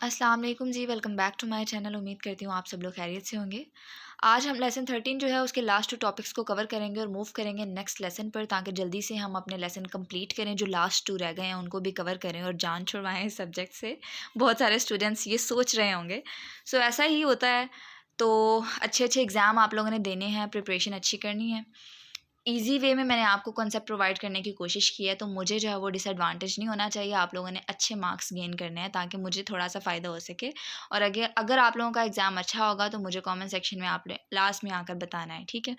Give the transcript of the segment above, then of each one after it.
अस्सलाम वालेकुम जी, welcome back to my channel. उम्मीद करती हूँ आप सब लोग खैरियत से होंगे। आज हम लेसन 13 जो है उसके लास्ट 2 टॉपिक्स को कवर करेंगे और मूव करेंगे नेक्स्ट लेसन पर, ताकि जल्दी से हम अपने लेसन कंप्लीट करें। जो लास्ट 2 रह गए हैं उनको भी कवर करें और जान छुड़वाएं इस सब्जेक्ट से। बहुत सारे स्टूडेंट्स ये सोच रहे होंगे। सो ऐसा ही होता है। तो अच्छे एग्ज़ाम आप लोगों ने देने हैं, प्रिपरेशन अच्छी करनी है। ईज़ी वे में मैंने आपको कॉन्सेप्ट प्रोवाइड करने की कोशिश की है, तो मुझे जो है वो डिसएडवांटेज नहीं होना चाहिए। आप लोगों ने अच्छे मार्क्स गेन करने हैं ताकि मुझे थोड़ा-सा फ़ायदा हो सके। और अगर अगर आप लोगों का एग्ज़ाम अच्छा होगा तो मुझे कमेंट सेक्शन में आपने लास्ट में आकर बताना है, ठीक है?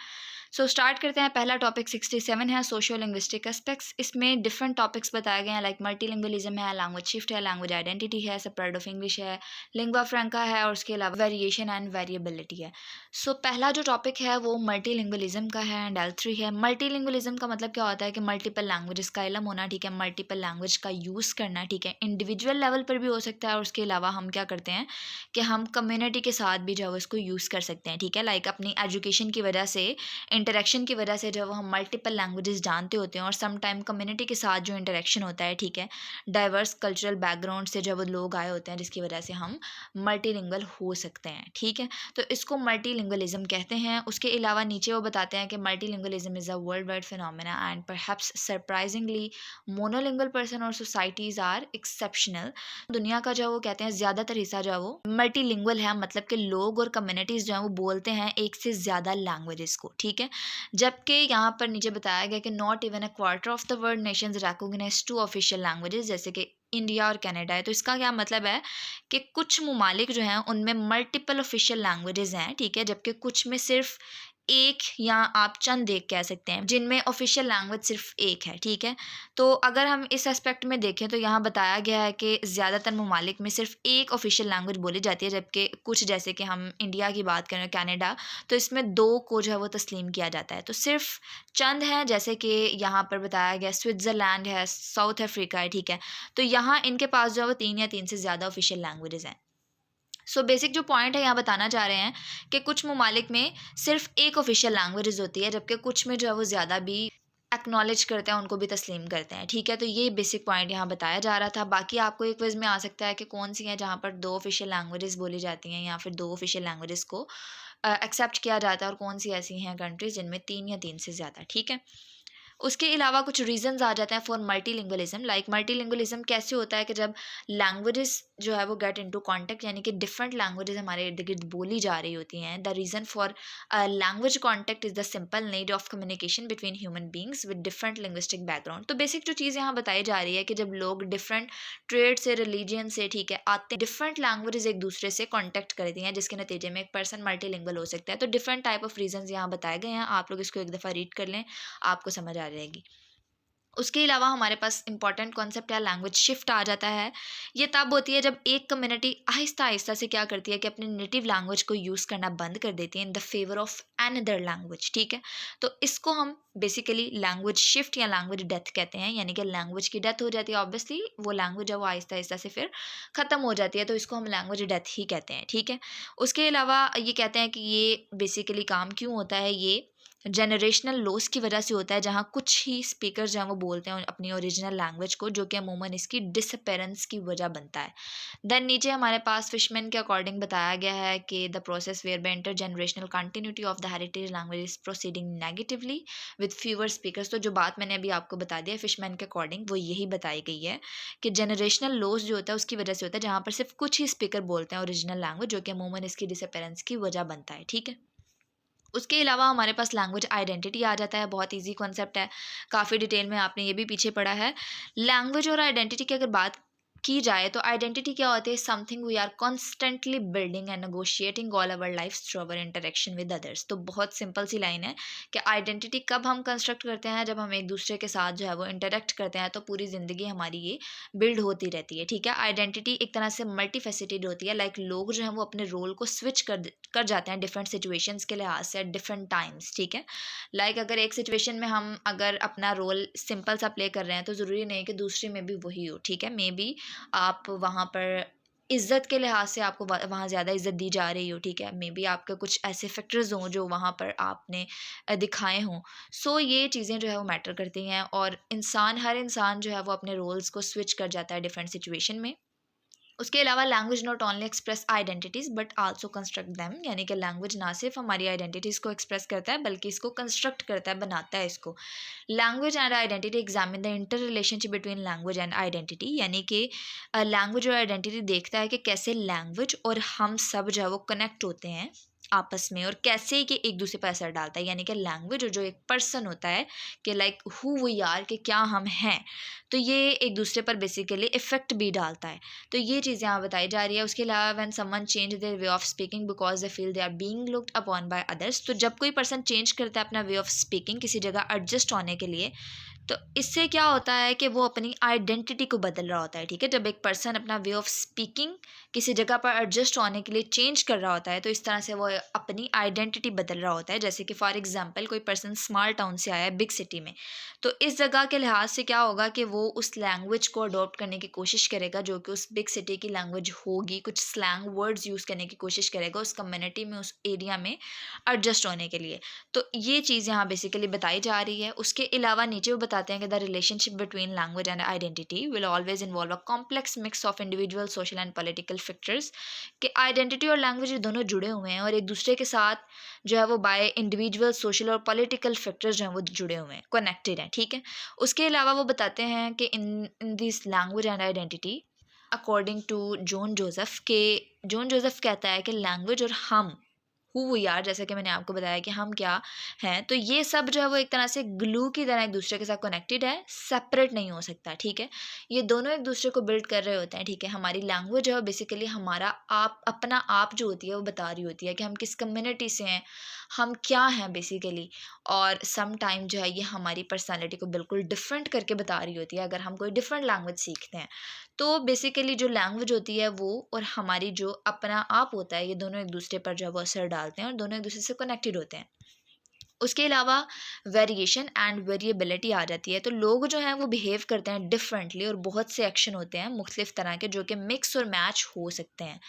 सो स्टार्ट करते हैं। पहला टॉपिक 67 है, सोशियो लिंग्विस्टिक एस्पेक्ट्स। इसमें डिफरेंट टॉपिक्स बताए गए हैं, लाइक मल्टीलिंगुअलिज्म है, लैंग्वेज शिफ्ट है, लैंग्वेज आइडेंटिटी है, स्प्रेड ऑफ इंग्लिश है, लिंग्वा फ्रैंका है, और उसके अलावा वेरिएशन एंड वेरिएबिलिटी है। सो पहला जो टॉपिक है वो मल्टीलिंगुअलिज्म का है एंड L3 है। मल्टीलिंगुअलिज्म का मतलब क्या होता है कि मल्टीपल लैंग्वेजेस का इल्म होना, ठीक है, मल्टीपल लैंग्वेज का यूज़ करना, ठीक है, इंडिविजुअल लेवल पर भी हो सकता है। और उसके अलावा हम क्या करते हैं कि हम कम्युनिटी के साथ भी जो है वो इसको यूज़ कर सकते हैं, ठीक है। लाइक अपनी एजुकेशन की वजह से, इंटरेक्शन की वजह से जो है वो हम मल्टीपल लैंग्वेजेस जानते होते हैं, और सम टाइम कम्युनिटी के साथ जो इंटरेक्शन होता है, ठीक है, डाइवर्स कल्चरल बैकग्राउंड से जो है वो लोग आए होते हैं, जिसकी वजह से हम मल्टीलिंगुअल हो सकते हैं, ठीक है। तो इसको मल्टीलिंगुअलिज्म कहते हैं। उसके अलावा नीचे वो बताते हैं कि multilingualism is a world wide phenomena and perhaps surprisingly monolingual person और सोसाइटीज़ आर एक्सेप्शनल। दुनिया का जो है वो कहते हैं ज़्यादातर हिस्सा जो है वो मल्टीलिंगुअल है, मतलब कि लोग और कम्युनिटीज़ जो हैं वो बोलते हैं एक से ज़्यादा लैंग्वेजेस को, ठीक है। जबकि यहाँ पर नीचे बताया गया कि not even a quarter of the world nations recognise 2 official languages, जैसे कि इंडिया और कनाडा है। तो इसका क्या मतलब है कि कुछ ममालिक जो हैं उनमें मल्टीपल ऑफिशियल लैंग्वेजेस हैं, ठीक है, जबकि कुछ में सिर्फ एक या आप चंद एक कह सकते हैं जिनमें ऑफिशियल लैंग्वेज सिर्फ एक है, ठीक है। तो अगर हम इस एस्पेक्ट में देखें तो यहाँ बताया गया है कि ज़्यादातर ममालिक में सिर्फ एक ऑफिशियल लैंग्वेज बोली जाती है, जबकि कुछ, जैसे कि हम इंडिया की बात करें, कनाडा, तो इसमें 2 को जो है वो तस्लीम किया जाता है। तो सिर्फ चंद हैं, जैसे कि यहाँ पर बताया गया स्विट्ज़रलैंड है, साउथ अफ्रीका है, ठीक है। तो यहाँ इनके पास जो है वो 3 या 3 से ज़्यादा ऑफिशियल लैंग्वेजेस हैं। सो बेसिक जो पॉइंट है यहाँ बताना चाह रहे हैं कि कुछ ममालिक में सिर्फ एक ऑफिशियल लैंग्वेजेस होती है, जबकि कुछ में जो है वो ज़्यादा भी एक्नॉलेज करते हैं, उनको भी तस्लीम करते हैं, ठीक है। तो ये बेसिक पॉइंट यहाँ बताया जा रहा था। बाकी आपको एक क्विज़ में आ सकता है कि कौन सी है जहाँ पर 2 ऑफिशियल लैंग्वेजेस बोली जाती हैं या फिर 2 ऑफिशियल लैंग्वेजेस को एक्सेप्ट किया जाता है, और कौन सी ऐसी हैं कंट्रीज़ जिनमें 3 या 3 से ज़्यादा, ठीक है। उसके अलावा कुछ रीजंस आ जाते हैं फॉर मल्टीलिंगुअलिज्म। लाइक मल्टीलिंगुअलिज्म कैसे होता है कि जब लैंग्वेजेस जो है वो गेट इनटू कॉन्टेक्ट, यानी कि डिफरेंट लैंग्वेजेस हमारे इर्द गिर्द बोली जा रही होती हैं। The reason for language contact is the simple need of communication between human beings with different linguistic background. तो बेसिक जो चीज़ यहाँ बताई जा रही है कि जब लोग डिफरेंट ट्रेड से, रिलीजन से, ठीक है, आते हैं, डिफरेंट लैंग्वेजेस एक दूसरे से कॉन्टेक्ट करती हैं, जिसके नतीजे में एक पर्सन मल्टीलिंगुअल हो सकता है। तो डिफरेंट टाइप ऑफ रीजंस यहाँ बताए गए हैं। आप लोग इसको एक दफ़ा रीड कर लें, आपको समझ आ जाएगी। उसके अलावा हमारे पास इंपॉर्टेंट कॉन्सेप्ट है लैंग्वेज शिफ्ट आ जाता है। ये तब होती है जब एक कम्युनिटी आहिस्ता आहिस्ता से क्या करती है कि अपनी नेटिव लैंग्वेज को यूज़ करना बंद कर देती है in the favour of another language, ठीक है। तो इसको हम बेसिकली लैंग्वेज शिफ्ट या लैंग्वेज डेथ कहते हैं, यानी कि लैंग्वेज की डेथ हो जाती है। ऑब्वियसली वो लैंग्वेज है वो आहिस्ता आहिस्ता से फिर ख़त्म हो जाती है, तो इसको हम लैंग्वेज डेथ ही कहते हैं, ठीक है। उसके अलावा ये कहते हैं कि ये बेसिकली काम क्यों होता है, ये जनरेशनल लॉस की वजह से होता है, जहाँ कुछ ही स्पीकर जो हैं वो बोलते हैं अपनी ओरिजिनल लैंग्वेज को, जो कि अमूमन इसकी डिसअपेरेंस की वजह बनता है। देन नीचे हमारे पास फिशमैन के अकॉर्डिंग बताया गया है कि the process whereby intergenerational continuity of the heritage language is proceeding negatively with fewer speakers. तो जो बात मैंने अभी आपको बता दिया फिशमैन के अकॉर्डिंग, वो यही बताई गई है कि जनरेशनल लॉस जो होता है उसकी वजह से होता है, जहाँ पर सिर्फ कुछ ही स्पीकर बोलते हैं ओरिजिनल लैंग्वेज, जो कि अमूमन इसकी डिसअपेरेंस की वजह बनता है, ठीक है। उसके अलावा हमारे पास लैंग्वेज आइडेंटिटी आ जाता है। बहुत इजी कॉन्सेप्ट है, काफ़ी डिटेल में आपने ये भी पीछे पढ़ा है। लैंग्वेज और आइडेंटिटी की अगर बात की जाए तो आइडेंटिटी क्या होती है, something we are constantly building and negotiating all our life through our interaction with others. तो बहुत सिंपल सी लाइन है कि आइडेंटिटी कब हम कंस्ट्रक्ट करते हैं, जब हम एक दूसरे के साथ जो है वो इंटरेक्ट करते हैं, तो पूरी ज़िंदगी हमारी ये बिल्ड होती रहती है, ठीक है। आइडेंटिटी एक तरह से मल्टी फेसिटेड होती है। लाइक लोग जो हैं वो अपने रोल को स्विच कर जाते हैं डिफरेंट सिचुएशंस के लिहाज से एट डिफरेंट टाइम्स, ठीक है। लाइक अगर एक सिचुएशन में हम अगर अपना रोल सिंपल सा प्ले कर रहे हैं, तो ज़रूरी नहीं कि दूसरी में भी वही हो, ठीक है। मे बी आप वहाँ पर इज़्ज़त के लिहाज से आपको वहाँ ज़्यादा इज़्ज़त दी जा रही हो, ठीक है। मे बी आपके कुछ ऐसे फैक्टर्स हों जो वहाँ पर आपने दिखाए हों। सो ये चीज़ें जो है वो मैटर करती हैं, और हर इंसान जो है वो अपने रोल्स को स्विच कर जाता है डिफरेंट सिचुएशन में। उसके अलावा language not only express identities but also construct them, यानी कि लैंग्वेज ना सिर्फ हमारी आइडेंटिटीज़ को एक्सप्रेस करता है बल्कि इसको कंस्ट्रक्ट करता है, बनाता है इसको। Language and identity examine the inter relationship between language and identity, यानी कि लैंग्वेज और आइडेंटिटी देखता है कि कैसे लैंग्वेज और हम सब जो है वो कनेक्ट होते हैं आपस में, और कैसे कि एक दूसरे पर असर डालता है, यानी कि लैंग्वेज और जो एक पर्सन होता है कि लाइक हु वी आर, कि क्या हम हैं, तो ये एक दूसरे पर बेसिकली इफेक्ट भी डालता है। तो ये चीज़ें यहाँ बताई जा रही है। उसके अलावा when someone change their way of speaking because they feel they are being looked upon by others, तो जब कोई पर्सन चेंज करता है अपना वे ऑफ स्पीकिंग किसी जगह एडजस्ट होने के लिए, तो इससे क्या होता है कि वो अपनी आइडेंटिटी को बदल रहा होता है, ठीक है। जब एक पर्सन अपना वे ऑफ स्पीकिंग किसी जगह पर एडजस्ट होने के लिए चेंज कर रहा होता है, तो इस तरह से वो अपनी आइडेंटिटी बदल रहा होता है। जैसे कि फॉर एग्जांपल कोई पर्सन स्मॉल टाउन से आया है बिग सिटी में, तो इस जगह के लिहाज से क्या होगा कि वो उस लैंग्वेज को अडॉप्ट करने की कोशिश करेगा जो कि उस बिग सिटी की लैंग्वेज होगी, कुछ स्लैंग वर्ड्स यूज़ करने की कोशिश करेगा उस कम्युनिटी में, उस एरिया में एडजस्ट होने के लिए। तो ये चीज़ यहाँ बेसिकली बताई जा रही है। उसके अलावा नीचे वो बताते हैं कि the relationship between language and identity will always involve a complex mix of individual social and political factors, कि आइडेंटिटी और लैंग्वेज ये दोनों जुड़े हुए हैं और एक दूसरे के साथ जो है वो बाय इंडिविजुअल सोशल और पॉलिटिकल फैक्टर्स जो हैं वो जुड़े हुए हैं, कनेक्टेड हैं, ठीक है। उसके अलावा वो बताते हैं कि in this language and identity according to John Joseph, के जॉन जोसेफ कहता है कि लैंग्वेज और हम हु वी आर, जैसे कि मैंने आपको बताया कि हम क्या हैं, तो ये सब जो है वो एक तरह से ग्लू की तरह एक दूसरे के साथ कनेक्टेड है, सेपरेट नहीं हो सकता, ठीक है। ये दोनों एक दूसरे को बिल्ड कर रहे होते हैं, ठीक है। हमारी लैंग्वेज जो है बेसिकली हमारा आप, अपना आप जो होती है वो बता रही होती है कि हम किस कम्युनिटी से हैं, हम क्या हैं बेसिकली, और सम टाइम जो है ये हमारी पर्सनैलिटी को बिल्कुल डिफरेंट करके बता रही होती है अगर हम कोई डिफरेंट लैंग्वेज सीखते हैं। तो बेसिकली जो लैंग्वेज होती है वो और हमारी जो अपना आप होता है, ये दोनों एक दूसरे पर जो है वो असर डालते हैं और दोनों एक दूसरे से कनेक्टेड होते हैं। उसके अलावा वेरिएशन एंड वेरिएबिलिटी आ जाती है। तो लोग जो हैं वो बिहेव करते हैं डिफरेंटली और बहुत से एक्शन होते हैं मुख्तलिफ तरह के जो कि मिक्स और मैच हो सकते हैं।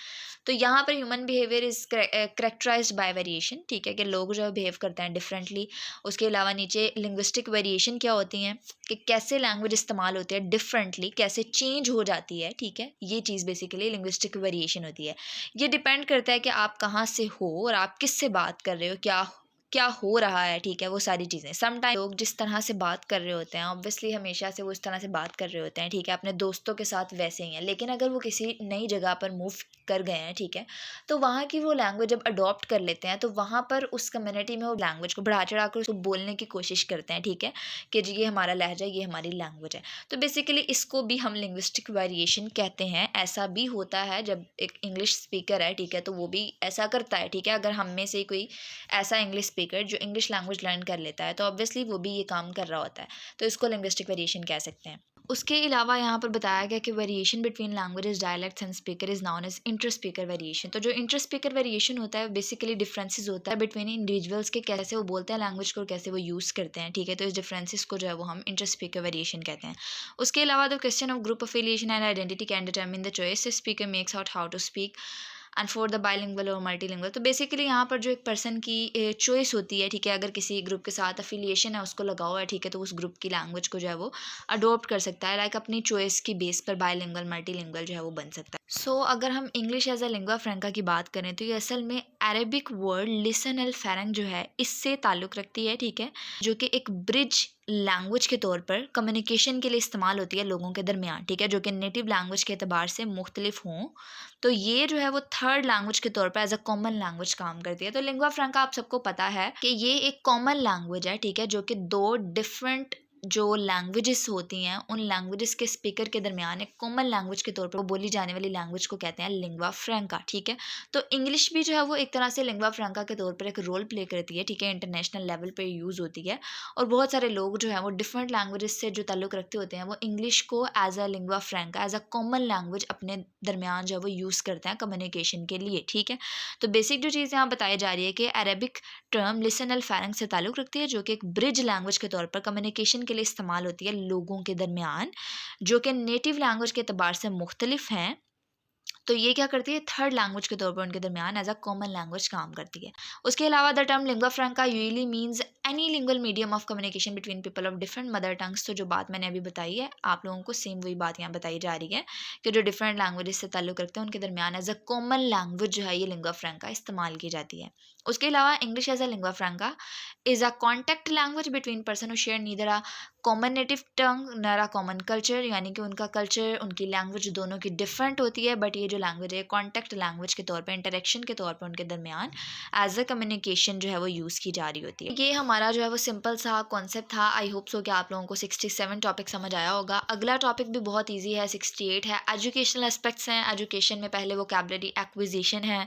तो यहाँ पर human behaviour is characterised bye variation, ठीक है, कि लोग जो है बिहेव करते हैं डिफरेंटली। उसके अलावा नीचे लिंग्विस्टिक वेरिएशन क्या होती हैं, कि कैसे लैंग्वेज इस्तेमाल होती है डिफरेंटली, कैसे चेंज हो जाती है, ठीक है। ये चीज़ बेसिकली लिंग्विस्टिक वेरिएशन होती है। ये डिपेंड करता है कि आप कहाँ से हो और आप किस से बात कर रहे हो, क्या क्या हो रहा है, ठीक है, वो सारी चीज़ें। समटाइम लोग जिस तरह से बात कर रहे होते हैं ऑब्वियसली हमेशा से वो इस तरह से बात कर रहे होते हैं, ठीक है, अपने दोस्तों के साथ वैसे ही हैं, लेकिन अगर वो किसी नई जगह पर मूव कर गए हैं, ठीक है, तो वहाँ की वो लैंग्वेज जब अडॉप्ट कर लेते हैं तो वहाँ पर उस कम्युनिटी में वो लैंग्वेज को बढ़ा चढ़ा कर उसको बोलने की कोशिश करते हैं, ठीक है, कि जी ये हमारा लहजा, ये हमारी लैंग्वेज है। तो बेसिकली इसको भी हम लिंग्विस्टिक वेरिएशन कहते हैं। ऐसा भी होता है जब एक इंग्लिश स्पीकर है, ठीक है, तो वो भी ऐसा करता है, ठीक है। अगर हम में से कोई ऐसा इंग्लिश स्पीकर जो इंग्लिश लैंग्वेज लर्न कर लेता है तो ऑब्वियसली वो भी ये काम कर रहा होता है, तो इसको लिंग्विस्टिक वेरिएशन कह सकते हैं। उसके अलावा यहाँ पर बताया गया कि variation between languages dialects and speaker is known as inter speaker variation. तो जो इंटर स्पीकर वेरिएशन होता है बेसिकली डिफरेंसेस होता है बिटवीन इंडिविजुअल्स के, कैसे वो बोलते हैं लैंग्वेज को और कैसे वो यूज़ करते हैं, ठीक है। तो इस डिफरेंसेस को जो है वो हम इंटर स्पीकर वेरिएशन कहते हैं। उसके अलावा the question of group affiliation and identity can determine the choice speaker makes out how to speak and for the bilingual और मल्टीलिंगुअल। तो बेसिकली यहाँ पर जो एक पर्सन की चॉइस होती है, ठीक है, अगर किसी ग्रुप के साथ अफिलिएशन है, उसको लगा हुआ है, ठीक है, तो उस ग्रुप की लैंग्वेज को जो है वो अडोप्ट कर सकता है, लाइक अपनी चॉइस की बेस पर बाइलिंगुअल मल्टीलिंगुअल जो है वो बन सकता है। सो अगर हम इंग्लिश एज अ लिंगुआ फ्रैंका की बात करें तो ये असल में अरेबिक वर्ड लिसन अल फेरेंग जो है इससे ताल्लुक़ रखती है, ठीक है, जो कि एक ब्रिज लैंग्वेज के तौर पर कम्युनिकेशन के लिए इस्तेमाल होती है लोगों के दरमियान, ठीक है, जो कि नेटिव लैंग्वेज के अतबार से मुख्तलिफ हों। तो ये जो है वो थर्ड लैंग्वेज के तौर पर एज अ कॉमन लैंग्वेज काम करती है। तो लिंगुआ फ्रैंका आप सबको पता है कि ये एक कॉमन लैंग्वेज है, ठीक है, जो कि दो डिफरेंट जो लैंग्वेजेस होती हैं उन लैंग्वेजेस के स्पीकर के दरमियान एक कॉमन लैंग्वेज के तौर पर बोली जाने वाली लैंग्वेज को कहते हैं लिंगुआ फ्रैंका, ठीक है। तो इंग्लिश भी जो है वो एक तरह से लिंगुआ फ्रैंका के तौर पर एक रोल प्ले करती है, ठीक है, इंटरनेशनल लेवल पे यूज़ होती है। और बहुत सारे लोग जो है वो डिफरेंट लैंग्वेजेस से जो ताल्लुक़ रखते होते हैं वो इंग्लिश को as a lingua franca as a common language अपने दरमियान जो है वो यूज़ करते हैं कम्युनिकेशन के लिए, ठीक है। तो बेसिक जो चीज़ यहाँ बताई जा रही है कि अरेबिक टर्म लिसन अल फेरेंग से ताल्लुक़ रखती है, जो कि एक ब्रिज लैंग्वेज के तौर पर कम्युनिकेशन के लिए इस्तेमाल होती है लोगों के दरमियान, जो कि नेटिव लैंग्वेज के एतबार से मुख्तलिफ हैं। तो ये क्या करती है, थर्ड लैंग्वेज के तौर पर उनके दरमियान एज अ कॉमन लैंग्वेज काम करती है। उसके अलावा the term lingua फ्रैंका usually means any lingual medium of communication between people of different mother tongues. तो जो बात मैंने अभी बताई है आप लोगों को सेम वही बात यहाँ बताई जा रही है कि जो डिफरेंट लैंग्वेजेस से ताल्लुक़ रखते हैं उनके दरमियान एज अ कॉमन लैंग्वेज जो है ये लिंगुआ फ्रैंका इस्तेमाल की जाती है। उसके अलावा English as a lingua franca is a contact language between person who share neither a common native tongue nor a common culture, यानी कि उनका कल्चर उनकी लैंग्वेज दोनों की डिफरेंट होती है, बट ये जो लैंग्वेज है कॉन्टैक्ट लैंग्वेज के तौर पर, इंटरेक्शन के तौर पर उनके दरमियान एज अ कम्युनिकेशन जो है वो यूज़ की जा रही होती है। ये हमारा जो है वो सिंपल सा कॉन्सेप्ट था। आई होप सो कि आप लोगों को 67 टॉपिक समझ आया होगा। अगला टॉपिक भी बहुत ईजी है, 68 है। एजुकेशनल एस्पेक्ट्स हैं। एजुकेशन में पहले वोकैबुलरी एक्विजिशन है,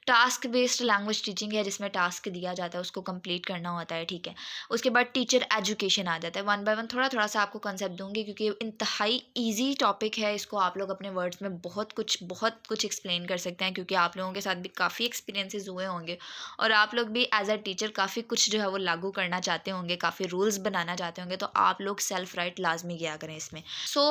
टास्क बेस्ड लैंग्वेज टीचिंग है जिसमें टास्क दिया जाता है उसको कंप्लीट करना होता है, ठीक है। उसके बाद टीचर एजुकेशन आ जाता है। वन बाय वन थोड़ा थोड़ा सा आपको कंसेप्ट दूंगी क्योंकि इंतहाई ईजी टॉपिक है। इसको आप लोग अपने वर्ड्स में बहुत कुछ एक्सप्लेन कर सकते हैं क्योंकि आप लोगों के साथ भी काफ़ी एक्सपीरियंसेस हुए होंगे और आप लोग भी एज अ टीचर काफ़ी कुछ जो है वो लागू करना चाहते होंगे, काफ़ी रूल्स बनाना चाहते होंगे, तो आप लोग सेल्फ राइट लाजमी किया करें इसमें।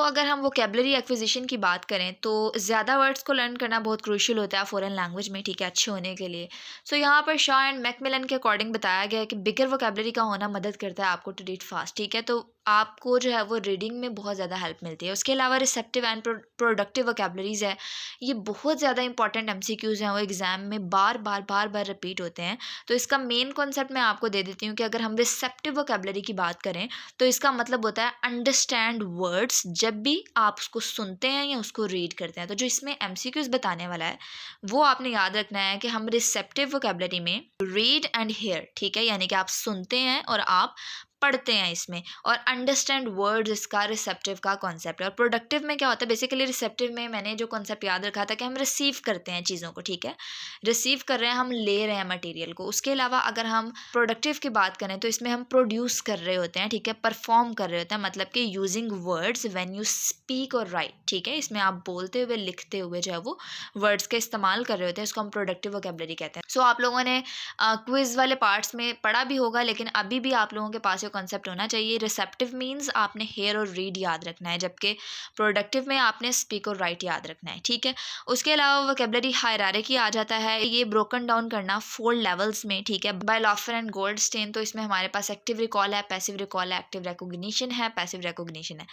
अगर हम वोकैबुलरी एक्विजिशन की बात करें तो ज़्यादा वर्ड्स को लर्न करना बहुत क्रूशियल होता है फॉरेन लैंग्वेज में, ठीक है, अच्छे होने के लिए। यहाँ पर शॉ एंड मैकमिलन के अकॉर्डिंग बताया गया है कि बिगर वोकैबुलरी का होना मदद करता है आपको टू रीड फास्ट, ठीक है। तो आपको जो है वो रीडिंग में बहुत ज़्यादा हेल्प मिलती है। उसके अलावा रिसेप्टिव एंड प्रोडक्टिव वोकैबुलरीज है, ये बहुत ज़्यादा इंपॉर्टेंट एमसीक्यूज़ हैं, वो एग्ज़ाम में बार बार रिपीट होते हैं। तो इसका मेन कॉन्सेप्ट मैं आपको दे देती हूँ कि अगर हम रिसेप्टिव वोकैबुलरी की बात करें तो इसका मतलब होता है अंडरस्टैंड वर्ड्स जब भी आप उसको सुनते हैं या उसको रीड करते हैं। तो जो इसमें एमसीक्यूज़ बताने वाला है वो आपने याद रखना है कि हम रिसेप्टिव वोकैबुलरी में रीड एंड हेयर, ठीक है, यानी कि आप सुनते हैं और आप पढ़ते हैं इसमें, और अंडरस्टैंड वर्ड्स इसका रिसेप्टिव का कॉन्सेप्ट है। और प्रोडक्टिव में क्या होता है, बेसिकली रिसेप्टिव में मैंने जो कॉन्सेप्ट याद रखा था कि हम रिसीव करते हैं चीज़ों को, ठीक है, रिसीव कर रहे हैं, हम ले रहे हैं मटेरियल को। उसके अलावा अगर हम प्रोडक्टिव की बात करें तो इसमें हम प्रोड्यूस कर रहे होते हैं, ठीक है, परफॉर्म कर रहे होते हैं, मतलब कि using words when you speak और राइट, ठीक है, इसमें आप बोलते हुए लिखते हुए जो है वो वर्ड्स का इस्तेमाल कर रहे होते हैं, इसको हम प्रोडक्टिव वोकैबुलरी कहते हैं। आप लोगों ने क्विज वाले पार्ट्स में पढ़ा भी होगा, लेकिन अभी भी आप लोगों के पास ये कॉन्सेप्ट होना चाहिए। रिसेप्टिव मीन्स आपने हेयर और रीड याद रखना है, जबकि प्रोडक्टिव में आपने स्पीक और राइट याद रखना है, ठीक है। उसके अलावा वोकैबुलरी हायरार्की आ जाता है, ये ब्रोकन डाउन करना 4 लेवल्स में, ठीक है, बाय लॉफर एंड गोल्डस्टेन। तो इसमें हमारे पास एक्टिव रिकॉल है, पैसिव रिकॉल है, एक्टिव रिकॉग्निशन है, पैसिव रिकॉग्निशन है।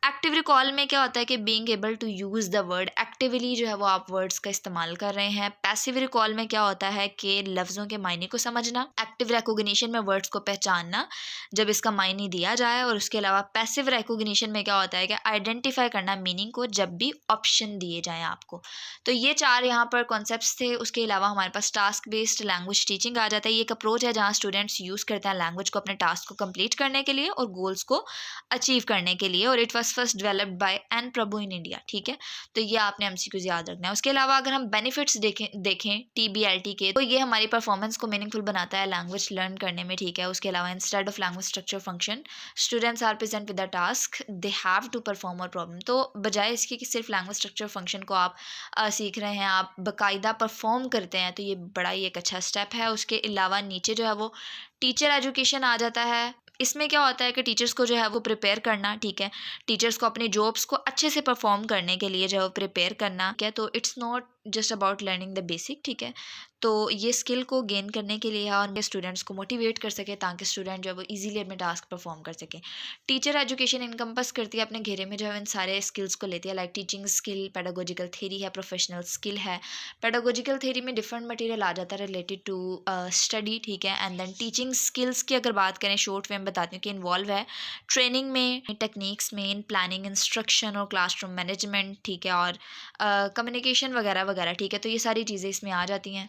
एक्टिव रिकॉल में क्या होता है कि being able to use the word, actively जो है वो आप वर्ड्स का इस्तेमाल कर रहे हैं। पैसिव रिकॉल में क्या होता है कि लफ्ज़ों के मायने को समझना। एक्टिव रिकॉग्निशन में वर्ड्स को पहचानना जब इसका मायने दिया जाए, और उसके अलावा पैसिव रिकॉग्निशन में क्या होता है कि आइडेंटिफाई करना मीनिंग को जब भी ऑप्शन दिए जाएं आपको। तो ये 4 यहाँ पर कॉन्सेप्ट्स थे। उसके अलावा हमारे पास टास्क बेस्ड लैंग्वेज टीचिंग आ जाता है। ये एक अप्रोच है जहाँ स्टूडेंट्स यूज़ करते हैं लैंग्वेज को अपने टास्क को कंप्लीट करने के लिए और गोल्स को अचीव करने के लिए, और it was first developed by N Prabhu in India, ठीक है। तो ये आपने एमसीक्यूज याद रखना है। उसके अलावा अगर हम बेनिफिट्स देखें टीबीएलटी के, तो ये हमारी परफॉर्मेंस को मीनिंगफुल बनाता है लैंग्वेज लर्न करने में, ठीक है। उसके अलावा instead of language structure function students are present with the task they have to perform और प्रॉब्लम। तो बजाय इसके कि सिर्फ लैंग्वेज स्ट्रक्चर फंक्शन को आप सीख रहे हैं, आप बाकायदा परफॉर्म करते हैं, तो ये बड़ा ही एक अच्छा स्टेप है। उसके अलावा नीचे जो है वो टीचर एजुकेशन आ जाता है। इसमें क्या होता है कि टीचर्स को जो है वो प्रिपेयर करना, ठीक है, टीचर्स को अपने जॉब्स को अच्छे से परफॉर्म करने के लिए जो है वो प्रिपेयर करना, ठीक है। तो it's not just about learning the basic, ठीक है। तो ये स्किल को गेन करने के लिए है और स्टूडेंट्स को मोटिवेट कर सके ताकि स्टूडेंट जो है वो इजीली अपने टास्क परफॉर्म कर सके। टीचर एजुकेशन इनकम्पस करती है, अपने घेरे में जो है इन सारे स्किल्स को लेती है, like teaching skill, pedagogical theory है, प्रोफेशनल स्किल है। पेडागोजिकल थ्योरी में डिफरेंट मटेरियल आ जाता है रिलेटेड टू स्टडी, ठीक है। एंड देन टीचिंग स्किल्स की अगर बात करें शॉर्ट वे में बताती हूँ कि इन्वॉल्व है ट्रेनिंग में, टेक्निक्स में, इन प्लानिंग, इंस्ट्रक्शन और क्लासरूम मैनेजमेंट, ठीक है, और कम्युनिकेशन वगैरह वगैरह, ठीक है। तो ये सारी चीज़ें इसमें आ जाती हैं।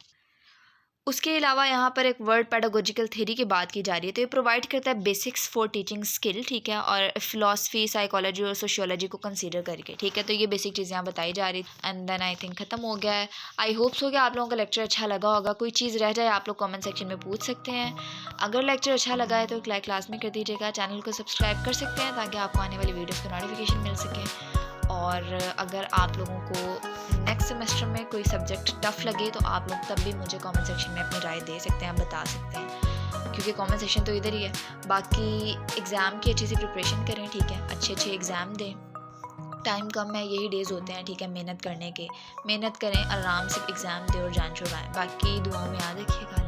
उसके अलावा यहाँ पर एक वर्ड पेडागोजिकल थ्योरी की बात की जा रही है, तो ये प्रोवाइड करता है बेसिक्स फॉर टीचिंग स्किल, ठीक है, और फिलॉसफी, साइकोलॉजी और सोशियोलॉजी को कंसीडर करके, ठीक है। तो ये बेसिक चीज़ें यहाँ बताई जा रही थी। एंड देन आई थिंक ख़त्म हो गया है। आई होप्स हो गया आप लोगों का लेक्चर अच्छा लगा होगा। कोई चीज़ रह जाए आप लोग कॉमेंट सेक्शन में पूछ सकते हैं। अगर लेक्चर अच्छा लगा है तो एक लाइक लाजमी कर दीजिएगा, चैनल को सब्सक्राइब कर सकते हैं ताकि आपको आने वाली वीडियोज़ की नोटिफिकेशन मिल सके। और अगर आप लोगों को नेक्स्ट सेमेस्टर में कोई सब्जेक्ट टफ़ लगे तो आप लोग तब भी मुझे कमेंट सेक्शन में अपनी राय दे सकते हैं, बता सकते हैं, क्योंकि कमेंट सेक्शन तो इधर ही है। बाकी एग्ज़ाम की अच्छी सी प्रिपरेशन करें, ठीक है, अच्छे एग्ज़ाम दें। टाइम कम है, यही डेज़ होते हैं, ठीक है, मेहनत करने के। मेहनत करें, आराम से एग्ज़ाम दें और जान छुड़ाएं। बाकी दुआओं में याद रखिएगा।